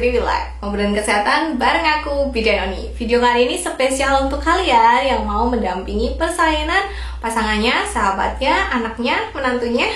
Triwilek, ngobrolin kesehatan bareng aku, Bidan Oni. Video kali ini spesial untuk kalian yang mau mendampingi persalinan pasangannya, sahabatnya, anaknya, menantunya.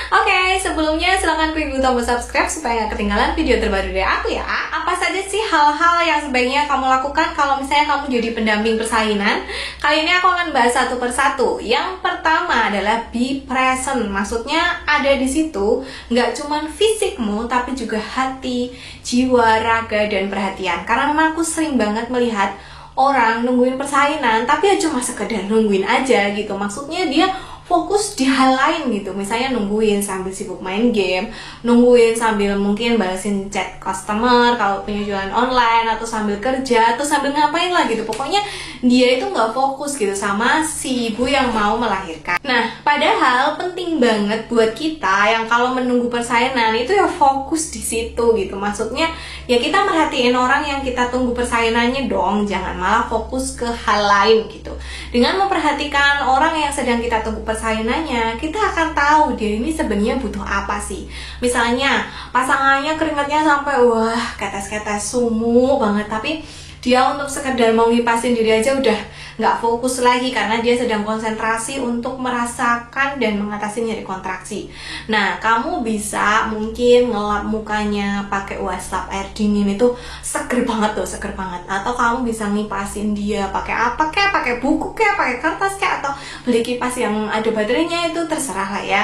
Oke, sebelumnya silahkan klik tombol subscribe supaya gak ketinggalan video terbaru dari aku ya. Apa saja sih hal-hal yang sebaiknya kamu lakukan kalau misalnya kamu jadi pendamping persalinan? Kali ini aku akan bahas satu persatu. Yang pertama adalah be present. Maksudnya ada di situ, nggak cuman fisikmu tapi juga hati, jiwa, raga, dan perhatian. Karena memang aku sering banget melihat orang nungguin persalinan tapi ya cuma sekedar nungguin aja gitu. Maksudnya dia fokus di hal lain gitu, misalnya nungguin sambil sibuk main game, nungguin sambil mungkin balesin chat customer kalau punya jualan online, atau sambil kerja, atau sambil ngapain lah gitu. Pokoknya dia itu nggak fokus gitu sama si ibu yang mau melahirkan. Nah, padahal penting banget buat kita yang kalau menunggu persalinan itu ya fokus di situ gitu. Maksudnya ya kita merhatiin orang yang kita tunggu persalinannya dong, jangan malah fokus ke hal lain gitu. Dengan memperhatikan orang yang sedang kita tunggu persalinannya, kita akan tahu dia ini sebenarnya butuh apa sih. Misalnya pasangannya keringatnya sampai wah ketes-ketes sumuk banget, tapi dia untuk sekedar mau ngipasin diri aja udah nggak fokus lagi karena dia sedang konsentrasi untuk merasakan dan mengatasi nyeri kontraksi. Nah, kamu bisa mungkin ngelap mukanya pakai wastafel air dingin, itu seger banget tuh, seger banget. Atau kamu bisa ngipasin dia pakai apa kayak, pakai buku kayak, pakai kertas kayak, atau beli kipas yang ada baterainya, itu terserah lah ya.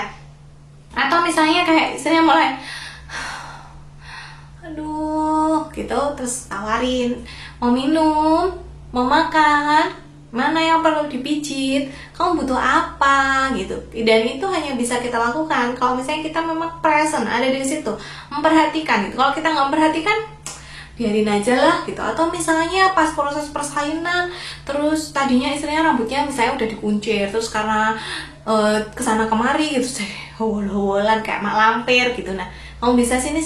Atau misalnya kayak istrinya mulai aduh gitu, terus tawarin mau minum, mau makan, mana yang perlu dipijit, kamu butuh apa gitu. Dan itu hanya bisa kita lakukan kalau misalnya kita memang present, ada di situ, memperhatikan gitu. Kalau kita nggak memperhatikan, biarin aja lah gitu. Atau misalnya pas proses persalinan, terus tadinya istrinya rambutnya misalnya udah dikuncir, terus karena kesana kemari gitu, howol-howolan kayak mak lampir gitu. Nah, kamu bisa sini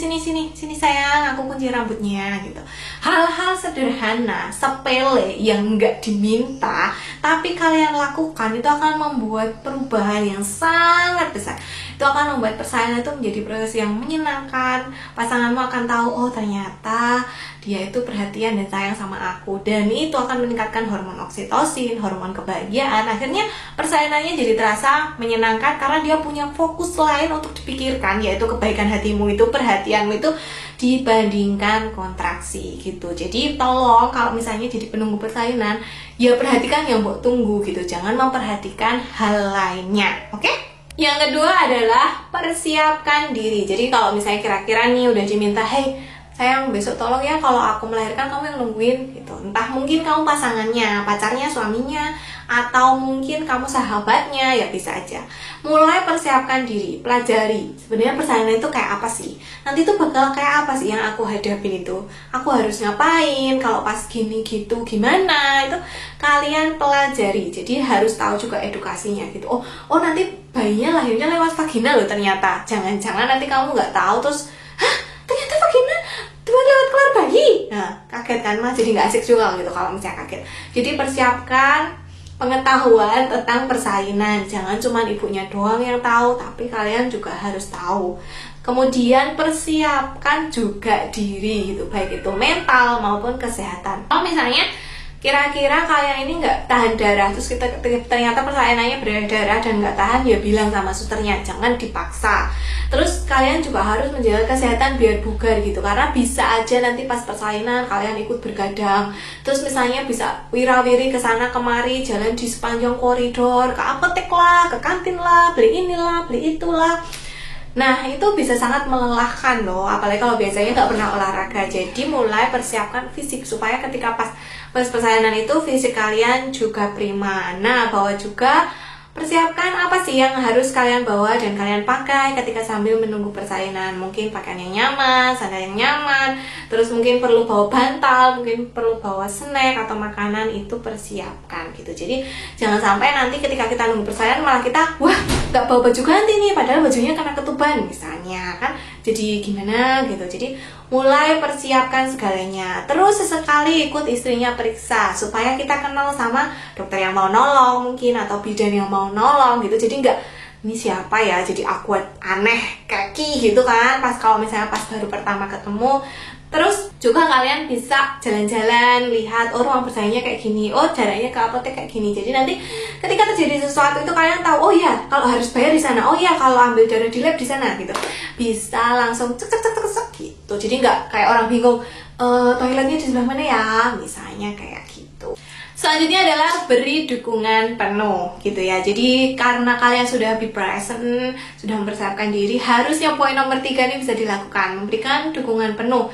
sayang, aku kunci rambutnya gitu. Hal-hal sederhana, sepele yang nggak diminta tapi kalian lakukan, itu akan membuat perubahan yang sangat besar. Itu akan membuat persalinan itu menjadi proses yang menyenangkan. Pasanganmu akan tahu, oh ternyata dia itu perhatian dan sayang sama aku, dan itu akan meningkatkan hormon oksitosin, hormon kebahagiaan. Akhirnya persalinannya jadi terasa menyenangkan karena dia punya fokus lain untuk dipikirkan, yaitu kebaikan hatimu itu, perhatianmu itu, dibandingkan kontraksi gitu. Jadi tolong kalau misalnya jadi penunggu persalinan, ya perhatikan yang mau tunggu gitu, jangan memperhatikan hal lainnya. Oke? Yang kedua adalah persiapkan diri. Jadi kalau misalnya kira-kira nih udah diminta, hey sayang besok tolong ya kalau aku melahirkan kamu yang nungguin gitu. Entah mungkin kamu pasangannya, pacarnya, suaminya, atau mungkin kamu sahabatnya, ya bisa aja. Mulai persiapkan diri, pelajari sebenarnya persalinan itu kayak apa sih, nanti tuh bakal kayak apa sih yang aku hadapin itu, aku harus ngapain kalau pas gini gitu, gimana, itu kalian pelajari. Jadi harus tahu juga edukasinya gitu. Oh nanti bayinya lahirnya lewat vagina loh ternyata. Jangan-jangan nanti kamu nggak tahu terus, hah ternyata vagina cuma lewat keluar bayi. Nah, kaget kan mas, jadi nggak asik juga gitu kalau misalnya kaget. Jadi persiapkan pengetahuan tentang persalinan. Jangan cuma ibunya doang yang tahu, tapi kalian juga harus tahu. Kemudian persiapkan juga diri gitu, baik itu mental maupun kesehatan. Kalau misalnya kira-kira kalian ini nggak tahan darah, terus kita ternyata persalinannya berdarah dan nggak tahan, ya bilang sama susternya, jangan dipaksa. Terus kalian juga harus menjaga kesehatan biar bugar gitu, karena bisa aja nanti pas persalinan kalian ikut bergadang, terus misalnya bisa wirawiri kesana kemari, jalan di sepanjang koridor, ke apotek lah, ke kantin lah, beli inilah, beli itulah. Nah, itu bisa sangat melelahkan loh, apalagi kalau biasanya nggak pernah olahraga. Jadi mulai persiapkan fisik supaya ketika pas persalinan itu fisik kalian juga prima. Nah, bawa juga, persiapkan apa sih yang harus kalian bawa dan kalian pakai ketika sambil menunggu persalinan. Mungkin pakaian yang nyaman, sandal yang nyaman, terus mungkin perlu bawa bantal, mungkin perlu bawa snack atau makanan, itu persiapkan gitu. Jadi jangan sampai nanti ketika kita nunggu persalinan malah kita, wah nggak bawa baju ganti nih, padahal bajunya kena ketuban misalnya kan, jadi gimana gitu. Jadi mulai persiapkan segalanya. Terus sesekali ikut istrinya periksa supaya kita kenal sama dokter yang mau nolong mungkin, atau bidan yang mau nolong gitu. Jadi nggak, ini siapa ya, jadi awkward, aneh, kaki gitu kan pas kalau misalnya pas baru pertama ketemu. Terus juga kalian bisa jalan-jalan, lihat oh ruang bersalinnya kayak gini, oh jaraknya ke apotek kayak gini. Jadi nanti ketika terjadi sesuatu itu kalian tahu, oh ya kalau harus bayar di sana, oh ya kalau ambil darah di lab di sana gitu. Bisa langsung cek cek cek cek, cek gitu. Jadi nggak kayak orang bingung, toiletnya di sebelah mana ya, misalnya kayak gitu. Selanjutnya adalah beri dukungan penuh gitu ya. Jadi karena kalian sudah be present, sudah mempersiapkan diri, harusnya poin nomor 3 ini bisa dilakukan, memberikan dukungan penuh.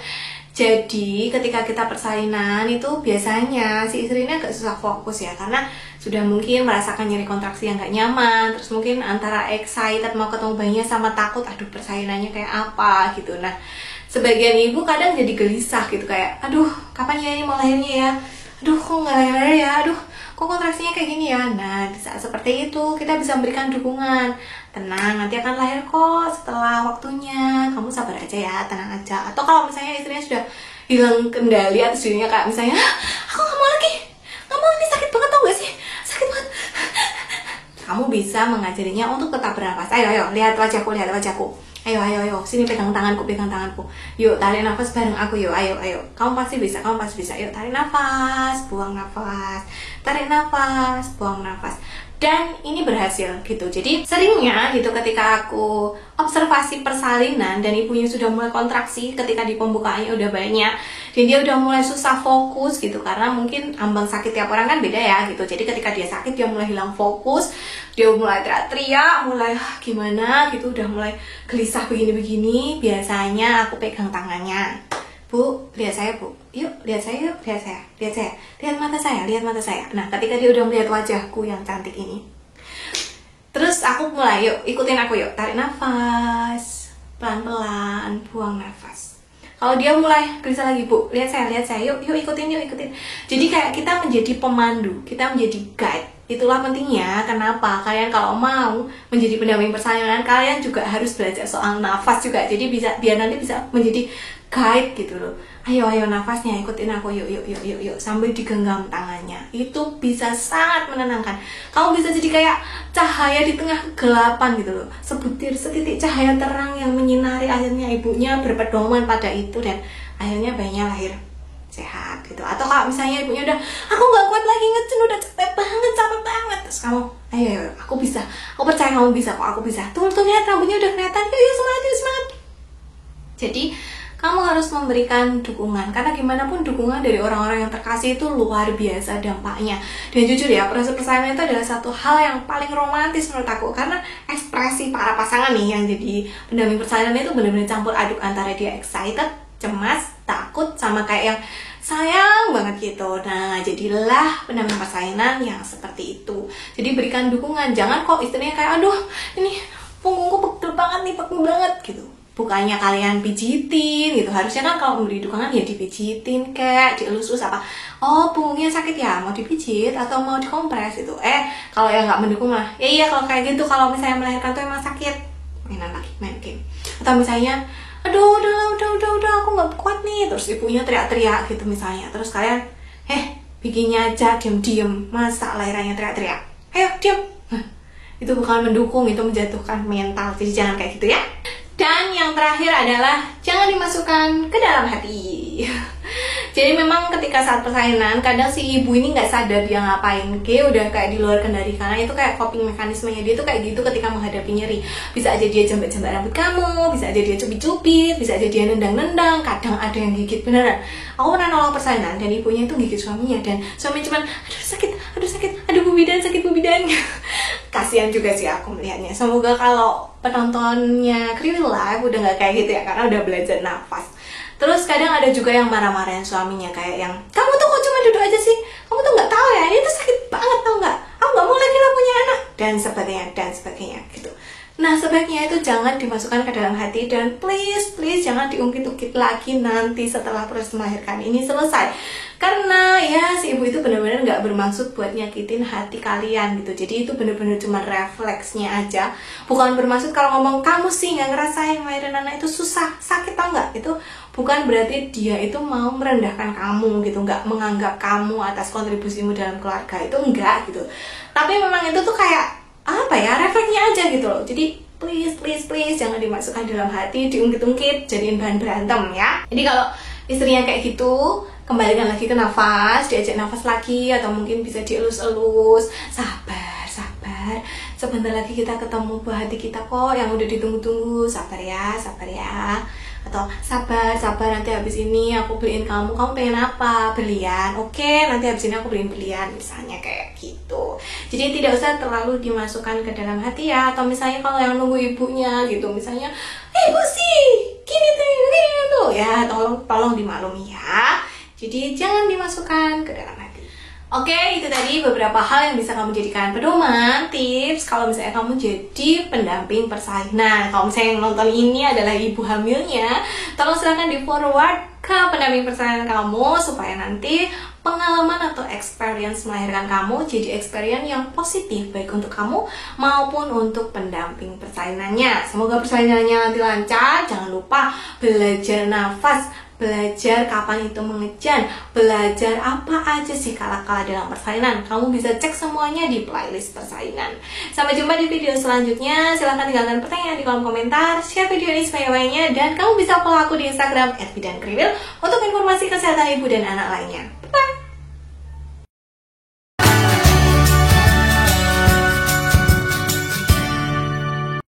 Jadi ketika kita persalinan itu biasanya si istrinya agak susah fokus ya, karena sudah mungkin merasakan nyeri kontraksi yang gak nyaman, terus mungkin antara excited mau ketemu bayinya sama takut, aduh persalinannya kayak apa gitu. Nah sebagian ibu kadang jadi gelisah gitu, kayak aduh kapan ya ini mau lahirnya ya, aduh kok nggak lahir ya, aduh kok kontraksinya kayak gini ya. Nah di saat seperti itu kita bisa memberikan dukungan, tenang nanti akan lahir kok setelah waktunya, kamu sabar aja ya, tenang aja. Atau kalau misalnya istrinya sudah hilang kendali atas dirinya, kayak misalnya aku nggak mau lagi, nggak mau, ini sakit banget tau gak sih, sakit banget, kamu bisa mengajarinya untuk tetap bernafas. Ayo lihat wajahku, lihat wajahku, ayo sini pegang tanganku, yuk tarik nafas bareng aku, yuk ayo kamu pasti bisa, yuk tarik nafas, buang nafas, tarik nafas, buang nafas. Dan ini berhasil gitu. Jadi seringnya gitu ketika aku observasi persalinan dan ibunya sudah mulai kontraksi ketika di pembukaannya udah banyak dan dia udah mulai susah fokus gitu, karena mungkin ambang sakit tiap orang kan beda ya gitu. Jadi ketika dia sakit dia mulai hilang fokus, dia mulai teriak-teriak, mulai gimana gitu, udah mulai gelisah begini-begini. Biasanya aku pegang tangannya, Bu, lihat saya Bu, yuk lihat saya, lihat mata saya. Nah ketika dia udah melihat wajahku yang cantik ini, terus aku mulai, yuk ikutin aku, yuk tarik nafas, pelan-pelan, buang nafas. Kalau dia mulai gelisah lagi, Bu, lihat saya, yuk ikutin. Jadi kayak kita menjadi pemandu, kita menjadi guide. Itulah pentingnya kenapa kalian kalau mau menjadi pendamping persalinan, kalian juga harus belajar soal nafas juga. Jadi bisa, biar nanti bisa menjadi guide gitu loh. Ayo nafasnya, ikutin aku, yuk sambil digenggam tangannya. Itu bisa sangat menenangkan. Kamu bisa jadi kayak cahaya di tengah kegelapan gitu loh, sebutir setitik cahaya terang yang menyinari. Akhirnya ibunya berpedoman pada itu dan akhirnya bayinya lahir sehat gitu. Atau kalau misalnya ibunya udah, aku nggak kuat lagi ngecen, udah capek banget, terus kamu, ayo aku bisa, aku percaya kamu bisa kok, aku bisa. Tuh lihat rambutnya udah kelihatan, yuk semangat. Jadi kamu harus memberikan dukungan, karena gimana pun dukungan dari orang-orang yang terkasih itu luar biasa dampaknya. Dan jujur ya, proses persalinan itu adalah satu hal yang paling romantis menurut aku, karena ekspresi para pasangan nih yang jadi pendamping persalinan itu benar-benar campur aduk antara dia excited, cemas, takut, sama kayak yang sayang banget gitu. Nah jadilah pendamping persalinan yang seperti itu. Jadi berikan dukungan, jangan kok istrinya kayak aduh ini punggungku pegel banget gitu. Bukannya kalian pijitin gitu, harusnya kan kalau memberi dukungan ya dipijitin kayak dielus-elus apa, oh punggungnya sakit ya, mau dipijit atau mau dikompres gitu. Kalau yang nggak mendukung lah, ya iya kalau kayak gitu, kalau misalnya melahirkan tuh emang sakit, main game. Atau misalnya aduh udah aku nggak kuat nih, terus ibunya teriak-teriak gitu misalnya, terus kalian bikinnya aja diem, masa lahirannya teriak-teriak, ayo diem. Itu bukan mendukung, itu menjatuhkan mental. Jadi jangan kayak gitu ya. Dan yang terakhir adalah jangan dimasukkan ke dalam hati. Jadi memang ketika saat persalinan, kadang si ibu ini nggak sadar dia ngapain, udah kayak di luar kendali, karena itu kayak coping mekanismenya dia tuh kayak gitu ketika menghadapi nyeri. Bisa aja dia jambak-jambak rambut kamu, bisa aja dia cubit-cubit, bisa aja dia nendang-nendang, kadang ada yang gigit beneran. Aku pernah nolong persalinan dan ibunya itu gigit suaminya, dan suaminya cuman aduh sakit, aduh bu bidan. Kasihan juga sih aku melihatnya. Semoga kalau penontonnya Kriwil Live udah nggak kayak gitu ya, karena udah belajar nafas. Terus kadang ada juga yang marah-marahin suaminya, kayak yang kamu tuh kok cuma duduk aja sih, kamu tuh nggak tahu ya ini tuh sakit banget tau nggak, aku nggak mau lagi lah punya anak, dan sebagainya gitu. Nah sebaiknya itu jangan dimasukkan ke dalam hati, dan please jangan diungkit-ungkit lagi nanti setelah proses melahirkan ini selesai, karena ya si ibu itu benar-benar nggak bermaksud buat nyakitin hati kalian gitu. Jadi itu benar-benar cuma refleksnya aja, bukan bermaksud kalau ngomong kamu sih nggak ngerasain ngelahirin anak itu susah, sakit tau nggak, itu bukan berarti dia itu mau merendahkan kamu gitu, nggak menganggap kamu atas kontribusimu dalam keluarga, itu enggak gitu. Tapi memang itu tuh kayak apa ya, refleksnya aja gitu loh. Jadi please jangan dimasukkan dalam hati, diungkit-ungkit, jadiin bahan berantem ya. Jadi kalau istrinya kayak gitu, kembalikan lagi ke nafas, diajak nafas lagi, atau mungkin bisa dielus-elus. Sabar, sabar, sebentar lagi kita ketemu buah hati kita kok yang udah ditunggu-tunggu. Sabar ya, sabar ya. Atau sabar, sabar, nanti habis ini aku beliin kamu pengen apa? Berlian. Oke, nanti habis ini aku beliin berlian, misalnya kayak gitu. Jadi tidak usah terlalu dimasukkan ke dalam hati ya. Atau misalnya kalau yang nunggu ibunya gitu, misalnya ibu sih gini tuh ya, tolong dimaklumi ya. Jadi jangan dimasukkan ke dalam hati. Oke, itu tadi beberapa hal yang bisa kamu jadikan pedoman, tips kalau misalnya kamu jadi pendamping persalinan. Kalau misalnya yang nonton ini adalah ibu hamilnya, tolong silahkan di forward ke pendamping persalinan kamu supaya nanti pengalaman atau experience melahirkan kamu jadi experience yang positif baik untuk kamu maupun untuk pendamping persalinannya. Semoga persalinannya nanti lancar. Jangan lupa belajar nafas, belajar kapan itu mengejan, belajar apa aja sih kala-kala dalam persalinan. Kamu bisa cek semuanya di playlist persalinan. Sampai jumpa di video selanjutnya. Silahkan tinggalkan pertanyaan di kolom komentar, share video ini sebanyak-banyaknya, dan kamu bisa follow aku di Instagram @bidankriwil untuk informasi kesehatan ibu dan anak lainnya.